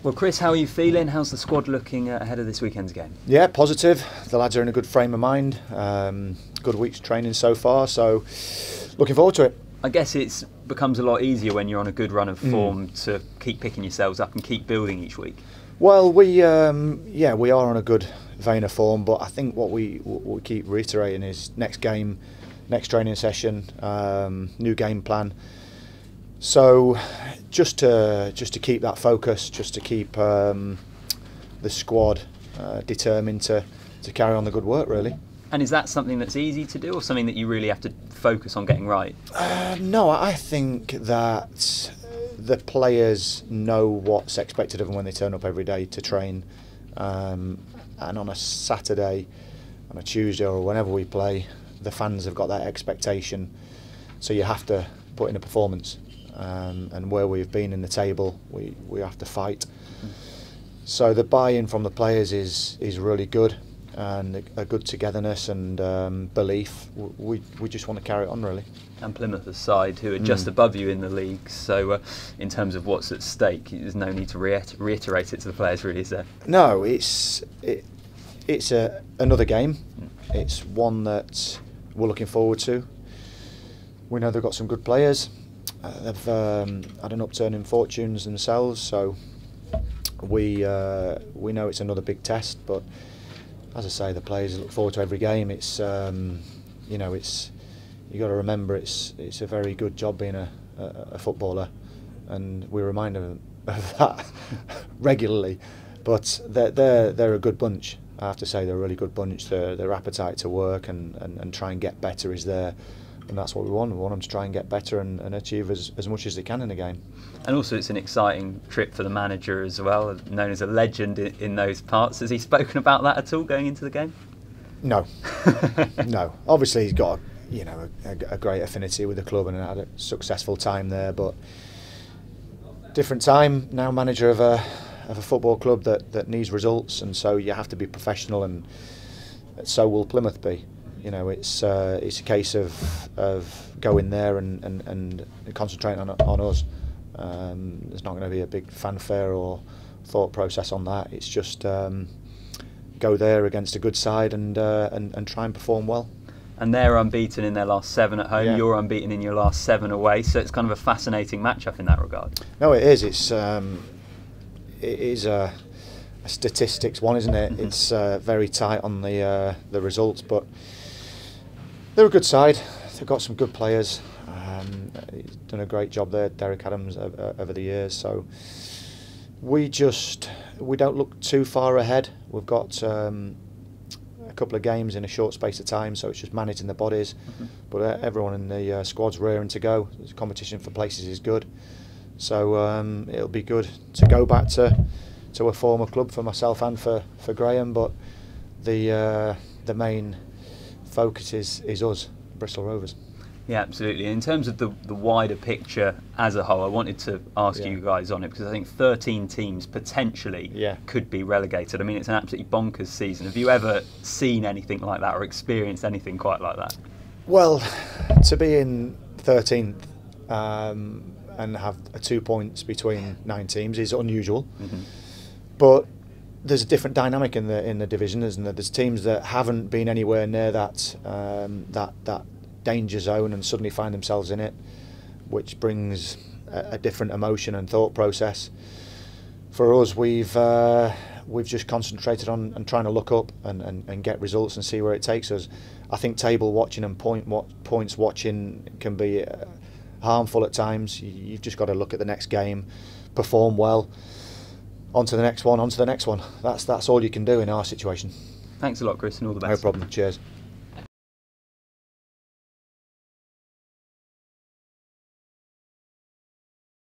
Well, Chris, how are you feeling? How's the squad looking ahead of this weekend's game? Yeah, positive. The lads are in a good frame of mind. Good week's training so far, so looking forward to it. I guess it becomes a lot easier when you're on a good run of form to keep picking yourselves up and keep building each week. Well, we are on a good vein of form, but I think what we keep reiterating is next game, next training session, new game plan. So just to keep that focus, just to keep the squad determined to carry on the good work, really. And is that something that's easy to do, or something that you really have to focus on getting right? No, I think that the players know what's expected of them when they turn up every day to train, and on a Saturday, on a Tuesday, or whenever we play, the fans have got that expectation. So you have to put in a performance, and where we've been in the table, we have to fight. So the buy-in from the players is really good, and a good togetherness and belief. We just want to carry it on, really. And Plymouth aside, who are just above you in the league, so in terms of what's at stake, there's no need to reiterate it to the players, really, is there? No, it's another game. It's one that we're looking forward to. We know they've got some good players. They've had an upturn in fortunes themselves, so we know it's another big test. But as I say, the players look forward to every game. It's you got to remember it's a very good job being a footballer, and we remind them of that regularly. But they're a good bunch. I have to say, they're a really good bunch. Their appetite to work and try and get better is there, and that's what we want. We want them to try and get better and achieve as much as they can in the game. And also, it's an exciting trip for the manager as well, known as a legend in those parts. Has he spoken about that at all going into the game? No, no. Obviously, he's got a great affinity with the club and had a successful time there, but different time now. Manager of a football club that needs results, and so you have to be professional, and so will Plymouth be. It's a case of going there and concentrating on us. There's not going to be a big fanfare or thought process on that. It's just go there against a good side and try and perform well. And they're unbeaten in their last 7 at home. Yeah. You're unbeaten in your last 7 away. So it's kind of a fascinating matchup in that regard. No, it is. It is a statistics one, isn't it? It's very tight on the results, but they're a good side. They've got some good players. He's done a great job there, Derek Adams, over the years. So we don't look too far ahead. We've got a couple of games in a short space of time, so it's just managing the bodies. But everyone in the squad's raring to go. The competition for places is good, so it'll be good to go back to a former club for myself and for Graham. But the main focus is us, Bristol Rovers. Yeah, absolutely. In terms of the wider picture as a whole, I wanted to ask you guys on it, because I think 13 teams potentially could be relegated. I mean, it's an absolutely bonkers season. Have you ever seen anything like that or experienced anything quite like that? Well, to be in 13th and have 2 points between 9 teams is unusual. But there's a different dynamic in the division, isn't there? There's teams that haven't been anywhere near that danger zone and suddenly find themselves in it, which brings a different emotion and thought process. For us, we've just concentrated on trying to look up and get results and see where it takes us. I think table watching and points watching can be harmful at times. You've just got to look at the next game, perform well, on to the next one, on to the next one. That's all you can do in our situation. Thanks a lot, Chris, and all the best. No problem. Cheers.